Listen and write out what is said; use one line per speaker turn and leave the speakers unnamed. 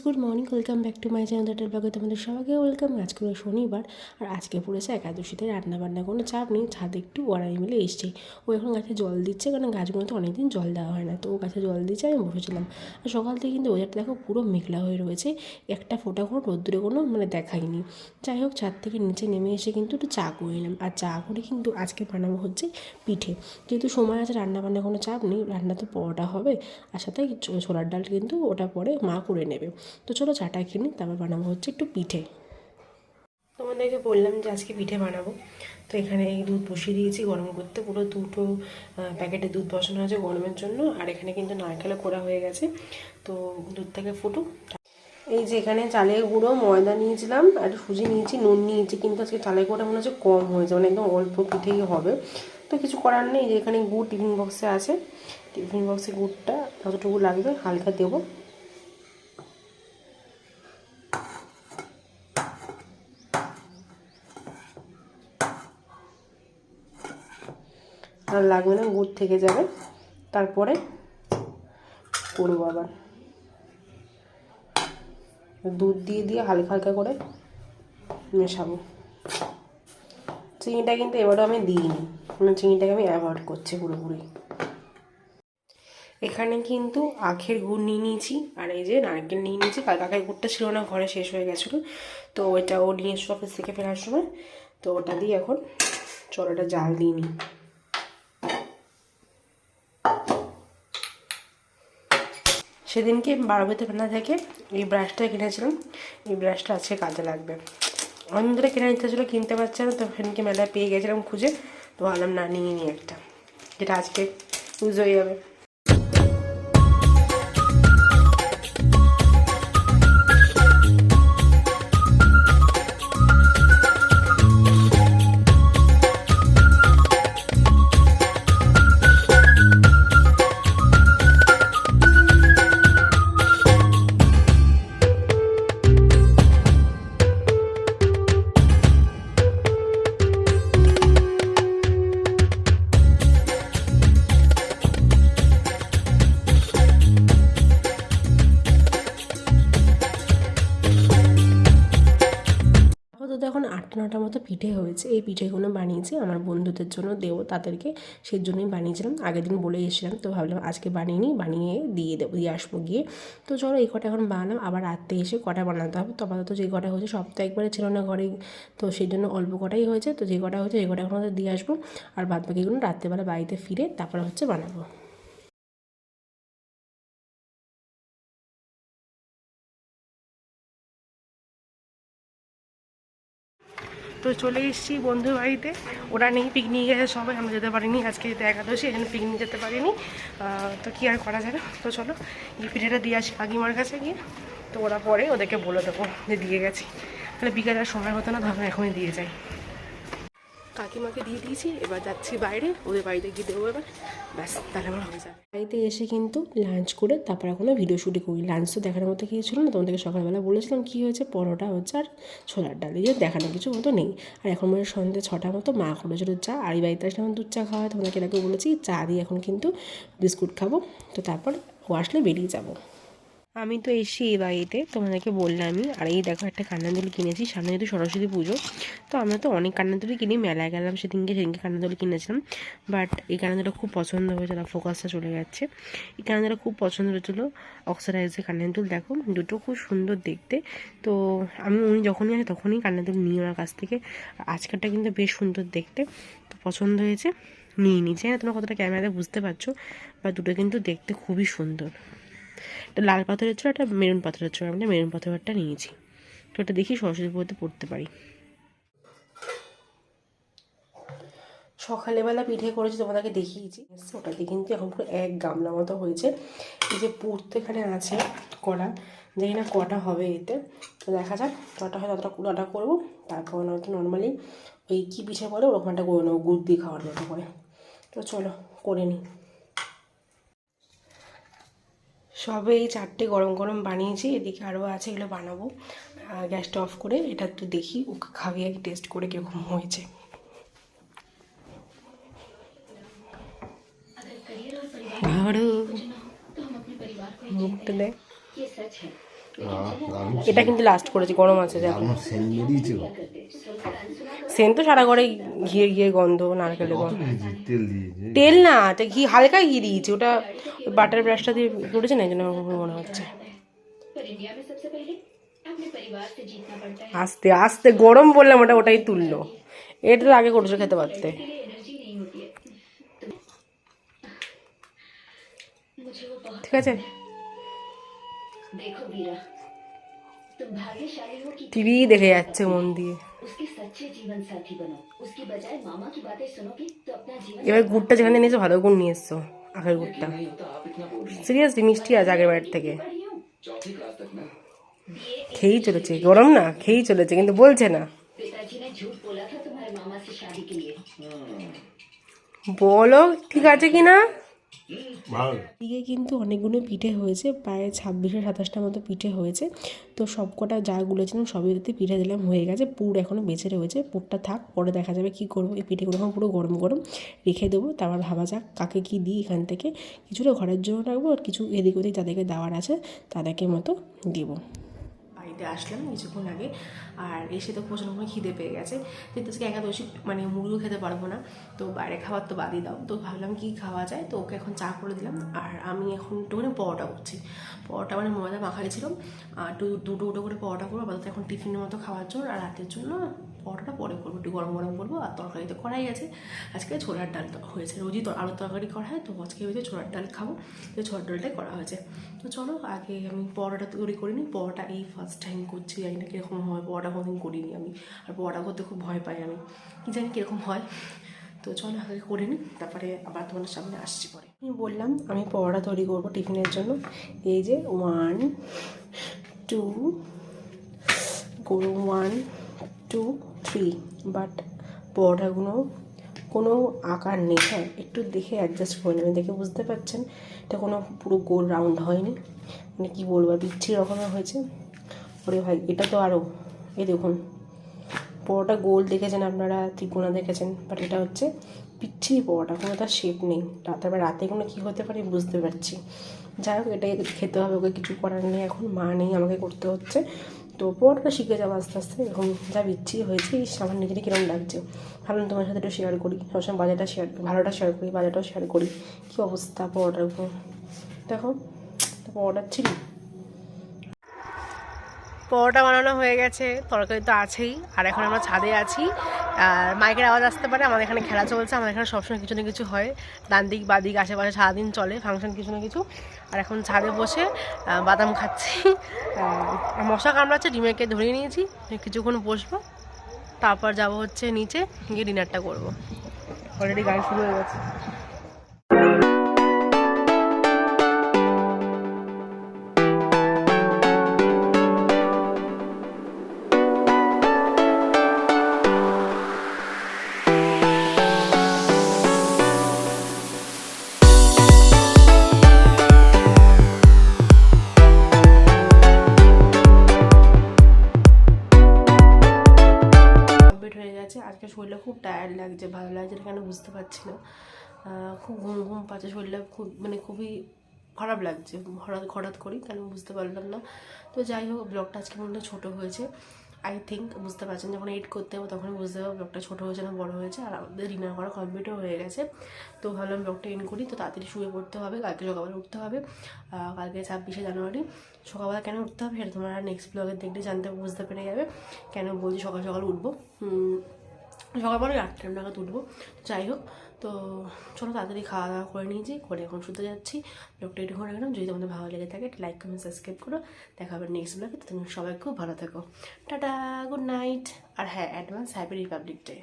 Good morning, welcome back to my channel দ্যাটের ব্লগে তোমাদের সবাইকে ওয়েলকাম। আজকে হলো শনিবার আর আজকে পড়েছে একাদশীতে। রান্নাবান্না কোনো চাপ নেই, ছাদে একটু ওয়ারাই মিলে এসছি। ও এখন গাছে জল দিচ্ছে, কারণ গাছগুলোতে অনেকদিন জল দেওয়া হয় না, তো ও গাছে জল দিচ্ছে, আমি বসেছিলাম। আর সকাল থেকে কিন্তু ওয়েদারটা দেখো পুরো মেঘলা হয়ে রয়েছে, একটা ফোঁটা কোনো রোদ্দুরে কোনো দেখায়নি। যাই হোক, ছাদ থেকে নিচে নেমে এসে কিন্তু একটু চা করে নিলাম, আর চা করে কিন্তু আজকে বানাবো হচ্ছে পিঠে। যেহেতু সময় আছে, রান্নাবান্না কোনো চাপ নেই, রান্না তো পরোটা হবে আর সাথে ছোলার ডাল কিন্তু ওটা পরে মা করে নেবে। তো চলো চাটা কিনি, তারপর বানাবো হচ্ছে একটু পিঠে। তোমাদেরকে বললাম যে আজকে পিঠে বানাবো, তো এখানে এই দুধ বসিয়ে দিয়েছি গরম করতে, পুরো দুটো প্যাকেটে দুধ বসানো আছে গরমের জন্য। আর এখানে কিন্তু নারকেলও করা হয়ে গেছে, তো দুধটাকে ফুটুক। এই যে এখানে চালের গুঁড়ো, ময়দা নিয়েছিলাম আর সুজি নিয়েছি, নুন নিয়েছি, কিন্তু আজকে চালের গুঁড়োটা মনে হচ্ছে কম হয়েছে, একদম অল্প পিঠেই হবে। তো কিছু করার নেই, যে এখানে গুড় টিফিন বক্সে আছে, টিফিন বক্সে গুড়টা যতটুকু লাগবে হালকা দেবো। আর লাগবে না, গুড় থেকে যাবে। তারপরে করবো আবার দুধ দিয়ে হালকা হালকা করে মেশাবো। চিনিটা কিন্তু এবারও আমি দিইনি, চিনিটাকে আমি অ্যাভয়েড করছি পুরোপুরি। এখানে কিন্তু আখের গুড় নিয়ে নিয়েছি, আর এই যে নারকেল নিয়ে নিয়েছি। কালকে আখের গুড়টা ছিল না, ঘরে শেষ হয়ে গেছিলো, তো ওইটা ও নিয়ে এসে অফিস থেকে ফেরার সময়, তো ওটা দিয়ে এখন চলো এটা জাল দিয়ে নিই। সেদিনকে বারোবিতে বানা থেকে এই ব্রাশটা কিনেছিলাম, এই ব্রাশটা আজকে কাজে লাগবে। অনেক ধরে কিনে নিতে ছিল, কিনতে পারছে না, তো সেদিনকে মেলায় পেয়ে গেছিলাম খুঁজে, তো ভাবলাম না নিয়ে নিই একটা, যেটা আজকে ইউজ হয়ে যাবে। আপাতত এখন 8-9টা মতো পিঠে হয়েছে। এই পিঠেগুলো বানিয়েছি আমার বন্ধুদের জন্য দেবো, তাদেরকে সেই জন্যই বানিয়েছিলাম। আগের দিন বলে এসেছিলাম, তো ভাবলাম আজকে বানিয়ে নিই, বানিয়ে দিয়ে আসবো গিয়ে। তো চলো এই কটা এখন বানালাম, আবার রাত্রে এসে কটা বানাতে হবে। তো আপাতত যে কটা হয়েছে, সব তো একবারে ছিল না ঘরে, তো সেই জন্য অল্প কটাই হয়েছে। তো যে কটা হয়েছে এই কটা এখন দিয়ে আসবো, আর বাদ বাকিগুলো রাত্রেবেলা বাড়িতে ফিরে তারপর হচ্ছে বানাবো। তো চলে এসেছি বন্ধুর বাড়িতে, ওরা নেই, পিকনিক গেছে সবাই, আমরা যেতে পারিনি, আজকে যেতে একাদশী, এখানে পিকনিক যেতে পারিনি। তো কী আর করা যাবে, তো চলো এই পিঠেটা দিয়ে আসি কাকিমার কাছে গিয়ে। তো ওরা পরে ওদেরকে বলে দেবো যে দিয়ে গেছি, তাহলে বিকেলের সময় হতো না, ধরো এখনই দিয়ে যাই। কাকিমাকে দিয়ে দিয়েছি, এবার যাচ্ছি বাইরে, ওদের বাড়িতে গিয়ে দেবো এবার, ব্যাস তাহলে আমার হয়ে যাবে। বাড়িতে এসে কিন্তু লাঞ্চ করে তারপর এখনও ভিডিও শুটিং করি। লাঞ্চ তো দেখানোর মতো কিছু ছিল না, তোমাদেরকে সকালবেলা বলেছিলাম কী হয়েছে, পরোটা হচ্ছে আর ছোলার ডাল, এই যে দেখানোর কিছু মতো নেই। আর এখন মানে সন্ধ্যে 6টার মতো মা করেছিল চা, আর এই বাড়িতে আসলে আমার দুধ চা খাওয়া হয়, তোমাদেরকে এটাকে বলেছি চা দিয়ে এখন কিন্তু বিস্কুট খাবো। তো তারপর ও আসলে বেরিয়ে যাবো। আমি তো এসেছি এই বাড়িতে, তোমাদেরকে বললামই। আর এই দেখো একটা কান্নাদুলি কিনেছি, সামনে যেহেতু সরস্বতী পুজো, তো আমরা তো অনেক কান্নাদুলি কিনি, মেলায় গেলাম সেদিনকে কান্নাদুলি কিনেছিলাম। বাট এই কান্নাদুলিটা খুব পছন্দ হয়েছিল, ফোকাসটা চলে যাচ্ছে। এই কান্নাদুলিটা খুব পছন্দ হয়েছিলো, অক্সারাইজের কান্নাদুল, দেখো দুটো খুব সুন্দর দেখতে। তো উনি যখনই আসে তখনই কান্নাদুল নিই ওনার কাছ থেকে। আজকেরটা কিন্তু বেশ সুন্দর দেখতে, তো পছন্দ হয়েছে, নিয়ে নিয়েছি। হ্যাঁ, তোমরা কতটা ক্যামেরাতে বুঝতে পারছো, বা দুটো কিন্তু দেখতে খুবই সুন্দর। একটা লাল পাথরের ছিল, একটা মেরুন পাথরের ছিল, আমরা মেরুন পাথরেরটা নিয়েছি। তো ওটা দেখি সরস্বতী পুজোতে পড়তে পারি। সকালবেলা পিঠে করেছি, তোমাদেরকে দেখিয়েছি, ওটাতে কিন্তু এখন পুরো এক গামলা মতো হয়েছে। এই যে পুরতে এখানে আছে কড়া, জানি না কটা হবে এতে, তো দেখা যাক কটা হয়, ততটা করবো। তারপর নয়তো নর্মালি ওই কী পিঠে বলে ওরকমটা করে নেবো, গুড় দিয়ে খাওয়ার মতো করে। তো চলো করে নিই। সবে এই 4টে গরম গরম বানিয়েছি, এদিকে আরও আছে, এগুলো বানাবো। গ্যাসটা অফ করে এটা একটু দেখি, ওকে খাইয়ে টেস্ট করে কীরকম হয়েছে। মুখটা দেখ, এটা কিন্তু লাস্ট করেছি, গরম আছে দেখো।
সেন্ট বেরিয়েছে গো।
সেন্ট তো সারা ঘরে ঘিয়ে ঘিয়ে গন্ধ, নারকেলের
কত
গন্ধ।
দিয়েছি? তেল দিয়েছি।
তেল না, এটা ঘি, হালকা ঘি দিয়েছি, ওটা বাটার ব্রাশটা দিয়ে করেছে না, এই জন্য মনে হচ্ছে। আস্তে আস্তে গরম বললাম, ওটাই তুললো। এটা তো আগে করেছো, খেতে পারতে। ঠিক আছে, টিভি দেখে যাচ্ছে মন দিয়ে। এবার গুড়টা যেখানে নিয়েছো ভালো গুড় নিয়ে এসছো, আখের গুড়টা। সিরিয়াসলি মিষ্টি আছে আগের বাড়ির থেকে। খেয়েই চলেছে, গরম না, খেয়েই চলেছে, কিন্তু বলছে না। বলো ঠিক আছে কিনা। এদিকে কিন্তু অনেকগুলো পিঠে হয়েছে, প্রায় 26-27টার মতো পিঠে হয়েছে। তো সবকটা যা গুলেছিলাম সবই যাতে পিঠে দিলাম, হয়ে গেছে। পুর এখনও বেঁচে রয়েছে, পুরটা থাক, পরে দেখা যাবে কি করবো। এই পিঠেগুলো এখন পুরো গরম গরম রেখে দেবো, তারপর ভাবা যাক কাকে কি দিই। এখান থেকে কিছুটা ঘরের জন্য রাখবো, আর কিছু এদিক ওদিক যাদেরকে দেওয়ার আছে তাদেরকে মতো দেবো। বাড়িতে আসলাম কিছুক্ষণ আগে, আর এসে তো প্রচণ্ড করে খিদে পেয়ে গেছে। যেহেতু আজকে একাদশী, মানে মুড়িও খেতে পারবো না, তো বাইরে খাবার তো বাদই দাও। তো ভাবলাম কি খাওয়া যায়, তো ওকে এখন চা করে দিলাম। আর আমি এখন একটুখানি পরোটা করছি। পরোটা মানে ময়দা মাখাইছিলাম, আর দুটো করে পরোটা করবো আপাতত এখন টিফিনের মতো খাওয়ার জন্য। আর রাতের জন্য পরোটাটা পরে করবো, একটু গরম গরম করবো। আর তরকারি তো করাই আছে, আজকে ছোলার ডাল হয়েছে। রোজই তো আলুর তরকারি করা হয়, তো আজকে হয়েছে ছোলার ডাল খাবো, তো ছোলার ডালটাই করা হয়েছে। তো চলো আগে আমি পরোটা তৈরি করিনি। পরোটা এই ফার্স্ট টাইম করছি, জানি না কীরকম হয়। পরোটা কোনোদিন করিনি আমি, আর পরোটা করতে খুব ভয় পাই আমি, কি জানি কীরকম হয়। তো চলো আগে করে নিই, তারপরে আবার তোমাদের সামনে আসছি পরে। আমি বললাম আমি পরোটা তৈরি করবো টিফিনের জন্য। এই যে 1 2 করো, 1 2 3, বাট পরোটাগুলো কোনো আকার নেই। হ্যাঁ, একটু দেখে অ্যাডজাস্ট করে নেবেন, দেখে বুঝতে পারছেন এটা কোনো পুরো গোল রাউন্ড হয়নি, মানে কী বলবো, আর বিচ্ছিরি রকমের হয়েছে। ওরে ভাই, এটা তো আরও, এই দেখুন পরোটা গোল দেখেছেন আপনারা, ত্রিকোণা দেখেছেন, বাট এটা হচ্ছে পিচ্ছিরি পরোটা, কোনো তার শেপ নেই। তারপর রাতে কোনো কী হতে পারে বুঝতে পারছি। যাই হোক, এটাই খেতে হবে, ওকে কিছু করার নেই, এখন মা নেই, আমাকে করতে হচ্ছে। তো পরোটা শিখে যাবো আস্তে আস্তে। এরকম যা বিচ্ছিরি হয়েছে, আমার নিজেরই কীরকম লাগছে। ভাবলাম তোমার সাথে একটু শেয়ার করি, সবসময় বাজারটা শেয়ার, ভালোটা শেয়ার করি, বাজারটাও শেয়ার করি। কী অবস্থা পরোটার উপর দেখো, পরোটার ছিলি। পরোটা বানানো হয়ে গেছে, তরকারি তো আছেই, আর এখন আমরা ছাদে আছি। আর মাইকের আওয়াজ আসতে পারে, আমাদের এখানে খেলা চলছে, আমাদের এখানে সবসময় কিছু না কিছু হয়, ডান দিক বাদিক আশেপাশে সারাদিন চলে ফাংশন কিছু না কিছু। আর এখন ছাদে বসে বাদাম খাচ্ছি। মশা কামড়াচ্ছে, ডিমেরকে ধরিয়ে নিয়েছি, কিছুক্ষণ বসবো, তারপর যাব হচ্ছে নিচে গিয়ে ডিনারটা করবো। অলরেডি গাড়ি শুরু হয়ে গেছে। আজকে শরীরটা খুব টায়ার্ড লাগছে, ভালো লাগছে না কেন বুঝতে পারছি না। খুব ঘুম ঘুম পাচ্ছে, শরীরটা খুব মানে খুবই খারাপ লাগছে, হঠাৎ হঠাৎ করি কেন বুঝতে পারলাম না। তো যাই হোক, ব্লগটা আজকে মনে হয় ছোটো হয়েছে, আই থিঙ্ক। বুঝতে পারছেন, যখন এডিট করতে হবে তখনই বুঝতে পারবো ব্লগটা ছোটো হয়েছে না বড়ো হয়েছে। আর আমাদের ডিনার করা কমপ্লিটও হয়ে গেছে, তো ভাবলাম ব্লগটা এন্ড করি। তো তাড়াতাড়ি শুয়ে পড়তে হবে, কালকে সকালবেলা উঠতে হবে। কালকে 26শে জানুয়ারি সকালবেলা কেন উঠতে হবে সেটা তোমরা নেক্সট ব্লগে দেখলে জানতে বুঝতে পেরে যাবে কেন বলছি সকাল সকাল উঠবো। সকালবেলা 8টা নাগাদ উঠবো। যাই হোক, তো চলো তাড়াতাড়ি খাওয়া দাওয়া করে নিয়েছি, করে এখন শুতে যাচ্ছি। ব্লগটা একটু করে রাখলাম, যদি তোমাদের ভালো লেগে থাকে লাইক কমেন্ট সাবস্ক্রাইব করো। দেখা হবে নেক্সট ব্লগে, তো তুমি সবাই খুব ভালো থাকো, টাটা, গুড নাইট। আর হ্যাঁ, অ্যাডভান্স হ্যাপি রিপাবলিক ডে।